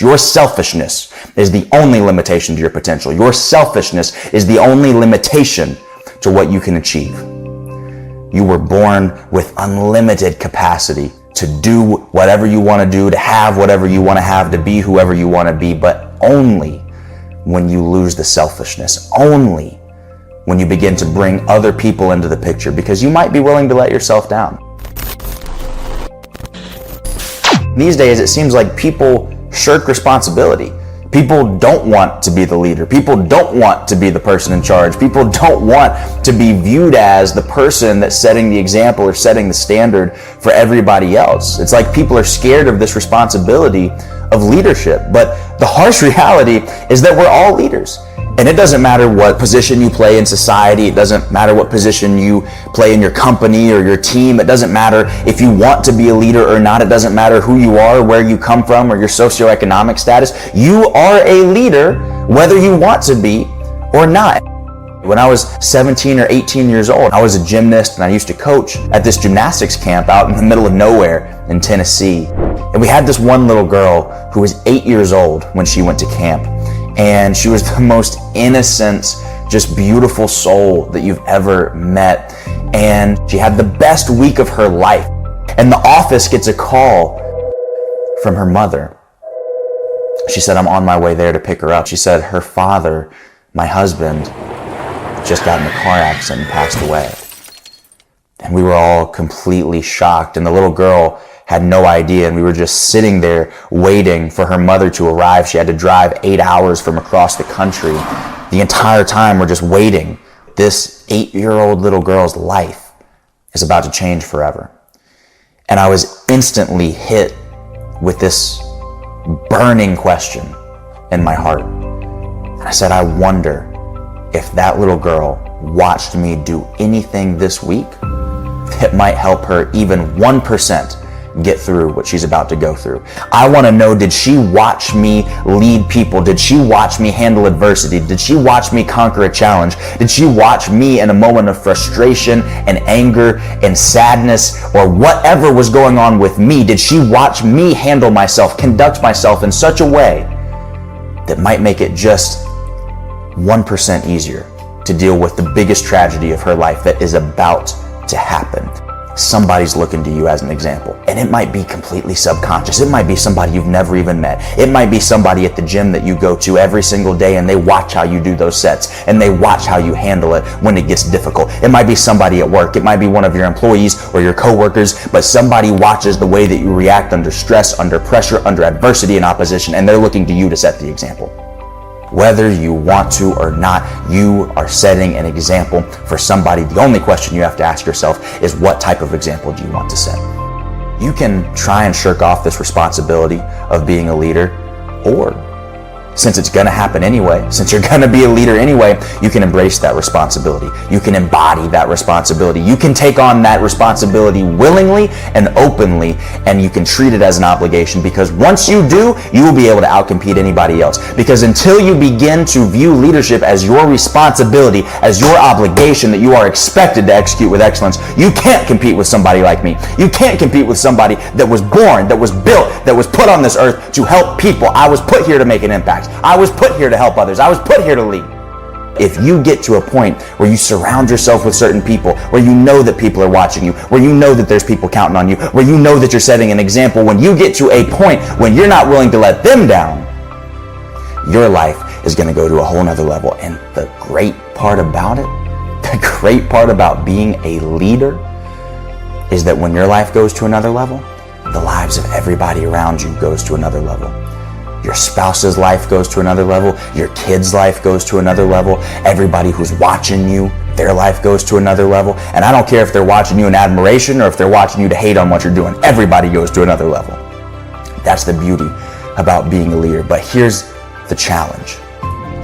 Your selfishness is the only limitation to your potential. Your selfishness is the only limitation to what you can achieve. You were born with unlimited capacity to do whatever you want to do, to have whatever you want to have, to be whoever you want to be, but only when you lose the selfishness, only when you begin to bring other people into the picture, because you might be willing to let yourself down. These days, it seems like people shirk responsibility. People don't want to be the leader. People don't want to be the person in charge. People don't want to be viewed as the person that's setting the example or setting the standard for everybody else. It's like people are scared of this responsibility of leadership. But the harsh reality is that we're all leaders. And it doesn't matter what position you play in society. It doesn't matter what position you play in your company or your team. It doesn't matter if you want to be a leader or not. It doesn't matter who you are, where you come from, or your socioeconomic status. You are a leader whether you want to be or not. When I was 17 or 18 years old, I was a gymnast and I used to coach at this gymnastics camp out in the middle of nowhere in Tennessee. And we had this one little girl who was 8 years old when she went to camp. And she was the most innocent, just beautiful soul that you've ever met. And she had the best week of her life. And the office gets a call from her mother. She said, I'm on my way there to pick her up. She said her father, my husband, just got in a car accident and passed away. And we were all completely shocked. And the little girl had no idea, and we were just sitting there waiting for her mother to arrive. She had to drive 8 hours from across the country. The entire time we're just waiting. This 8-year-old little girl's life is about to change forever. And I was instantly hit with this burning question in my heart. And I said, I wonder if that little girl watched me do anything this week that might help her even 1% get through what she's about to go through. I want to know, did she watch me lead people? Did she watch me handle adversity? Did she watch me conquer a challenge? Did she watch me in a moment of frustration and anger and sadness or whatever was going on with me? Did she watch me handle myself, conduct myself in such a way that might make it just 1% easier to deal with the biggest tragedy of her life that is about to happen? Somebody's looking to you as an example. And it might be completely subconscious. It might be somebody you've never even met. It might be somebody at the gym that you go to every single day and they watch how you do those sets and they watch how you handle it when it gets difficult. It might be somebody at work. It might be one of your employees or your coworkers, but somebody watches the way that you react under stress, under pressure, under adversity and opposition, and they're looking to you to set the example. Whether you want to or not, you are setting an example for somebody. The only question you have to ask yourself is, what type of example do you want to set? You can try and shirk off this responsibility of being a leader, or since it's going to happen anyway, since you're going to be a leader anyway, you can embrace that responsibility. You can embody that responsibility. You can take on that responsibility willingly and openly, and you can treat it as an obligation, because once you do, you will be able to outcompete anybody else. Because until you begin to view leadership as your responsibility, as your obligation that you are expected to execute with excellence, you can't compete with somebody like me. You can't compete with somebody that was born, that was built, that was put on this earth to help people. I was put here to make an impact. I was put here to help others. I was put here to lead. If you get to a point where you surround yourself with certain people, where you know that people are watching you, where you know that there's people counting on you, where you know that you're setting an example, when you get to a point when you're not willing to let them down, your life is going to go to a whole nother level. And the great part about it, the great part about being a leader, is that when your life goes to another level, the lives of everybody around you goes to another level. Your spouse's life goes to another level. Your kid's life goes to another level. Everybody who's watching you, their life goes to another level. And I don't care if they're watching you in admiration or if they're watching you to hate on what you're doing. Everybody goes to another level. That's the beauty about being a leader. But here's the challenge.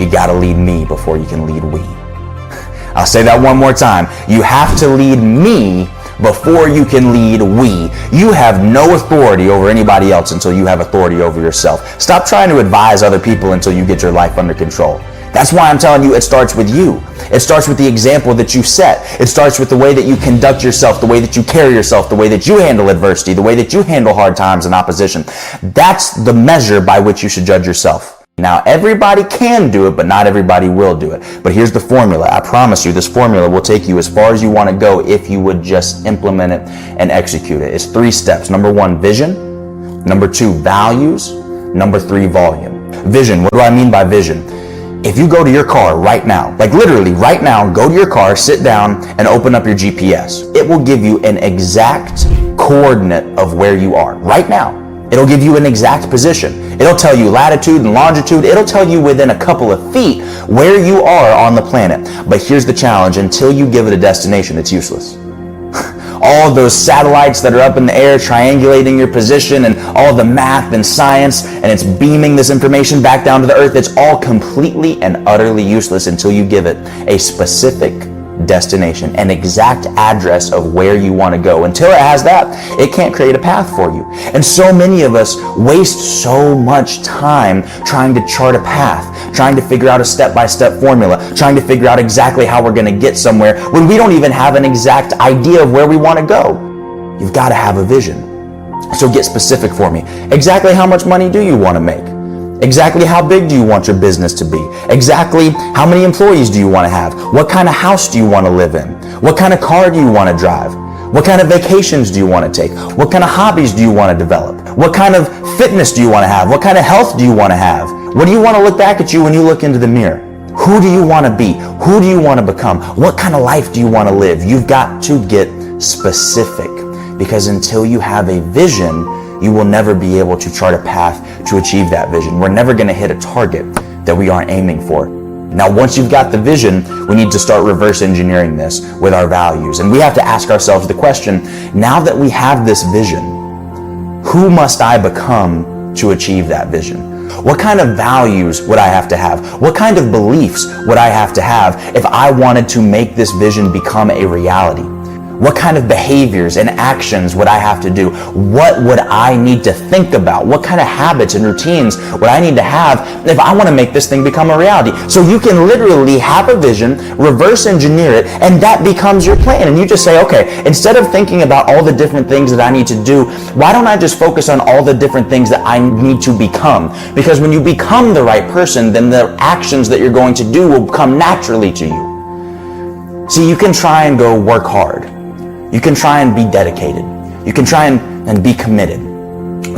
You gotta lead me before you can lead we. I'll say that one more time. You have to lead me before you can lead we. You have no authority over anybody else until you have authority over yourself. Stop trying to advise other people until you get your life under control. That's why I'm telling you, it starts with you. It starts with the example that you set. It starts with the way that you conduct yourself, the way that you carry yourself, the way that you handle adversity, the way that you handle hard times and opposition. That's the measure by which you should judge yourself. Now, everybody can do it, but not everybody will do it. But here's the formula. I promise you, this formula will take you as far as you want to go if you would just implement it and execute it. It's 3 steps. Number 1, vision. Number 2, values. Number 3, volume. Vision. What do I mean by vision? If you go to your car right now, like literally right now, go to your car, sit down, and open up your GPS. It will give you an exact coordinate of where you are right now. It'll give you an exact position. It'll tell you latitude and longitude. It'll tell you within a couple of feet where you are on the planet. But here's the challenge. Until you give it a destination, it's useless. All of those satellites that are up in the air triangulating your position and all the math and science, and it's beaming this information back down to the earth, it's all completely and utterly useless until you give it a specific destination, an exact address of where you want to go. Until it has that, it can't create a path for you. And so many of us waste so much time trying to chart a path, trying to figure out a step-by-step formula, trying to figure out exactly how we're going to get somewhere when we don't even have an exact idea of where we want to go. You've got to have a vision. So get specific for me. Exactly how much money do you want to make? Exactly how big do you want your business to be? Exactly how many employees do you want to have? What kind of house do you want to live in? What kind of car do you want to drive? What kind of vacations do you want to take? What kind of hobbies do you want to develop? What kind of fitness do you want to have? What kind of health do you want to have? What do you want to look back at you when you look into the mirror? Who do you want to be? Who do you want to become? What kind of life do you want to live? You've got to get specific, because until you have a vision, you will never be able to chart a path to achieve that vision. We're never going to hit a target that we aren't aiming for. Now, once you've got the vision, we need to start reverse engineering this with our values. And we have to ask ourselves the question, now that we have this vision, who must I become to achieve that vision? What kind of values would I have to have? What kind of beliefs would I have to have if I wanted to make this vision become a reality? What kind of behaviors and actions would I have to do? What would I need to think about? What kind of habits and routines would I need to have if I want to make this thing become a reality? So you can literally have a vision, reverse engineer it, and that becomes your plan. And you just say, okay, instead of thinking about all the different things that I need to do, why don't I just focus on all the different things that I need to become? Because when you become the right person, then the actions that you're going to do will come naturally to you. See, you can try and go work hard. You can try and be dedicated. You can try and be committed.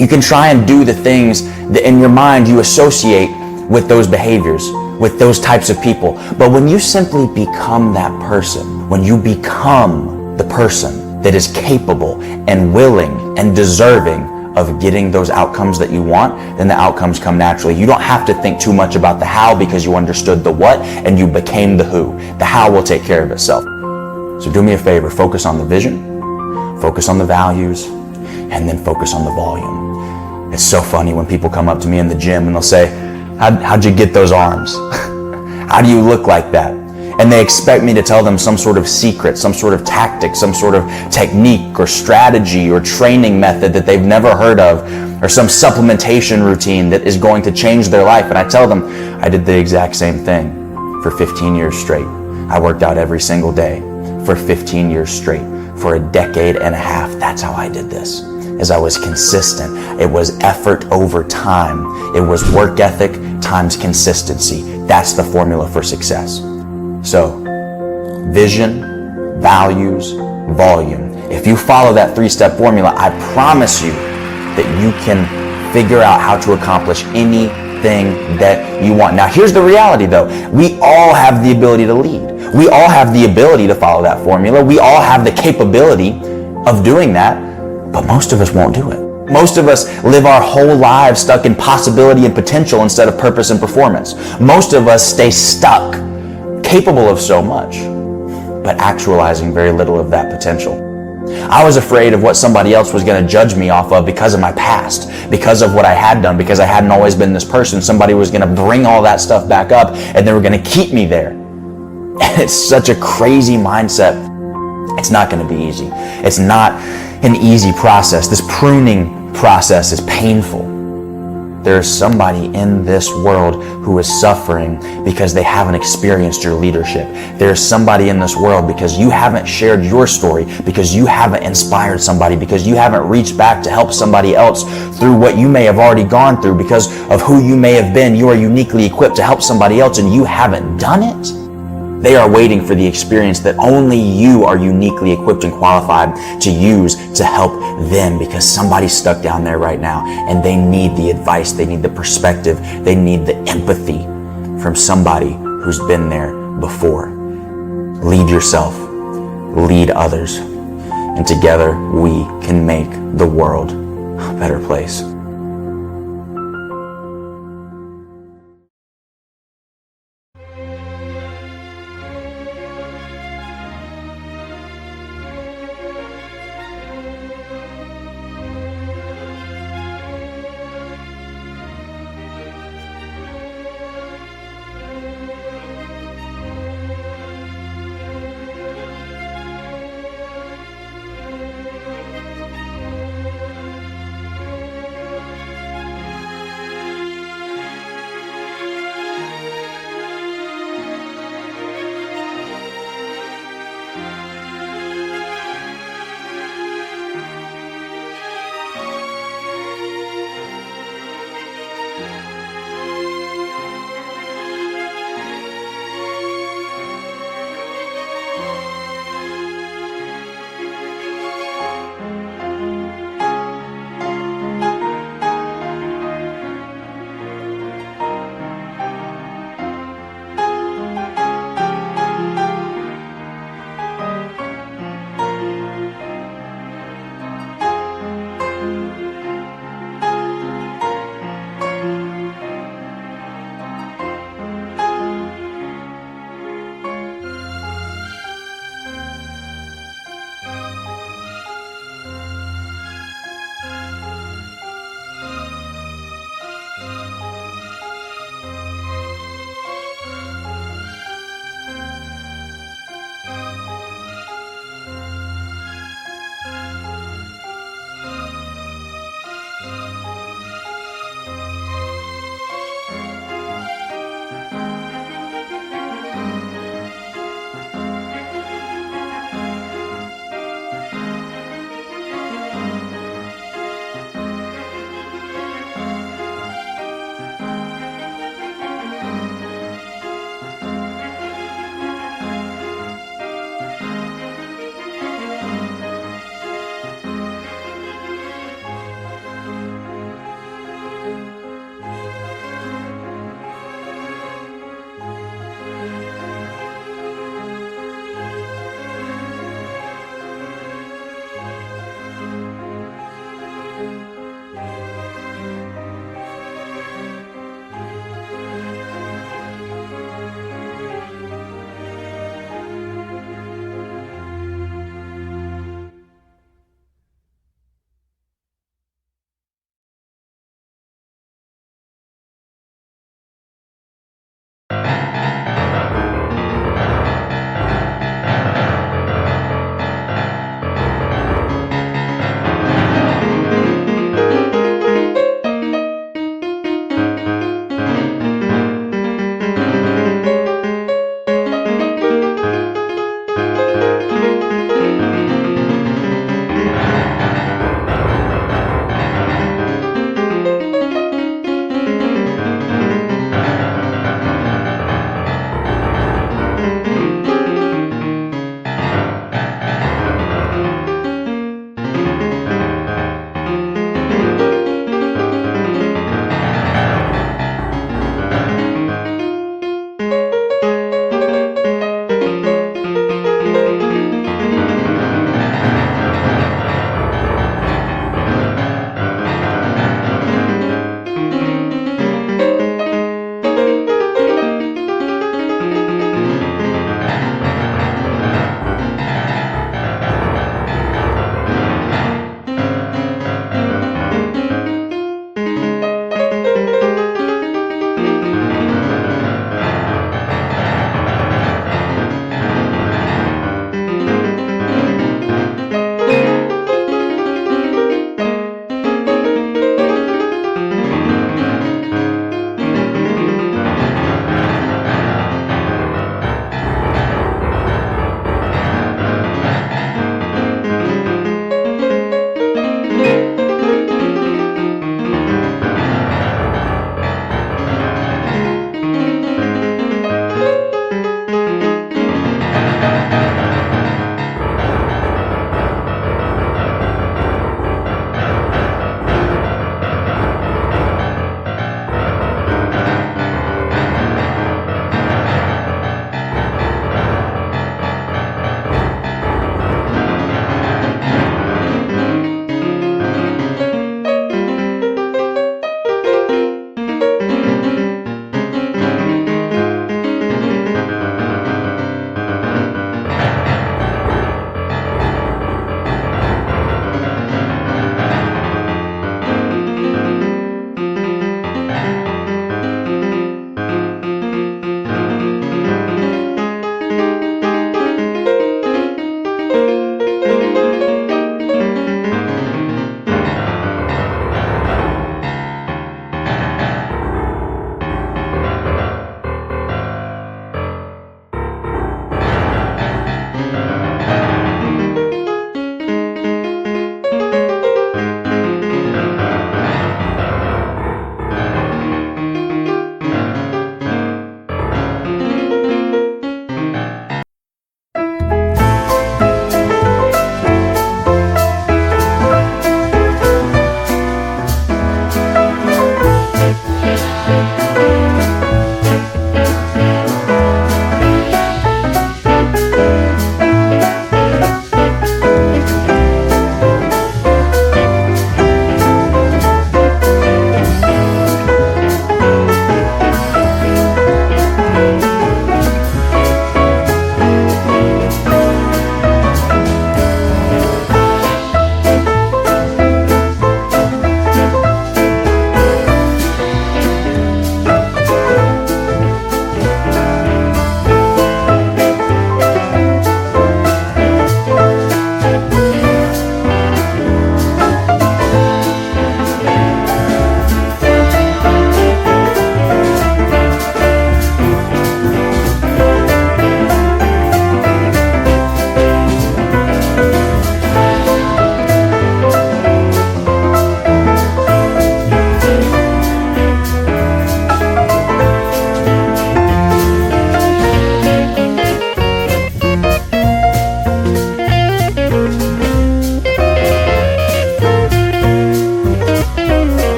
You can try and do the things that in your mind you associate with those behaviors, with those types of people. But when you simply become that person, when you become the person that is capable and willing and deserving of getting those outcomes that you want, then the outcomes come naturally. You don't have to think too much about the how, because you understood the what and you became the who. The how will take care of itself. So do me a favor, focus on the vision, focus on the values, and then focus on the volume. It's so funny when people come up to me in the gym and they'll say, how'd you get those arms? How do you look like that? And they expect me to tell them some sort of secret, some sort of tactic, some sort of technique or strategy or training method that they've never heard of, or some supplementation routine that is going to change their life. And I tell them, I did the exact same thing for 15 years straight. I worked out every single day for 15 years straight, for a decade and a half. That's how I did this, as I was consistent. It was effort over time. It was work ethic times consistency. That's the formula for success. So, vision, values, volume. If you follow that 3-step formula, I promise you that you can figure out how to accomplish anything that you want. Now, here's the reality though. We all have the ability to lead. We all have the ability to follow that formula. We all have the capability of doing that, but most of us won't do it. Most of us live our whole lives stuck in possibility and potential instead of purpose and performance. Most of us stay stuck, capable of so much, but actualizing very little of that potential. I was afraid of what somebody else was going to judge me off of because of my past, because of what I had done, because I hadn't always been this person. Somebody was going to bring all that stuff back up and they were going to keep me there. And it's such a crazy mindset. It's not going to be easy. It's not an easy process. This pruning process is painful. There is somebody in this world who is suffering because they haven't experienced your leadership. There's somebody in this world because you haven't shared your story, because you haven't inspired somebody, because you haven't reached back to help somebody else through what you may have already gone through, because of who you may have been. You are uniquely equipped to help somebody else and you haven't done it. They are waiting for the experience that only you are uniquely equipped and qualified to use to help them, because somebody's stuck down there right now and they need the advice, they need the perspective, they need the empathy from somebody who's been there before. Lead yourself, lead others, and together we can make the world a better place.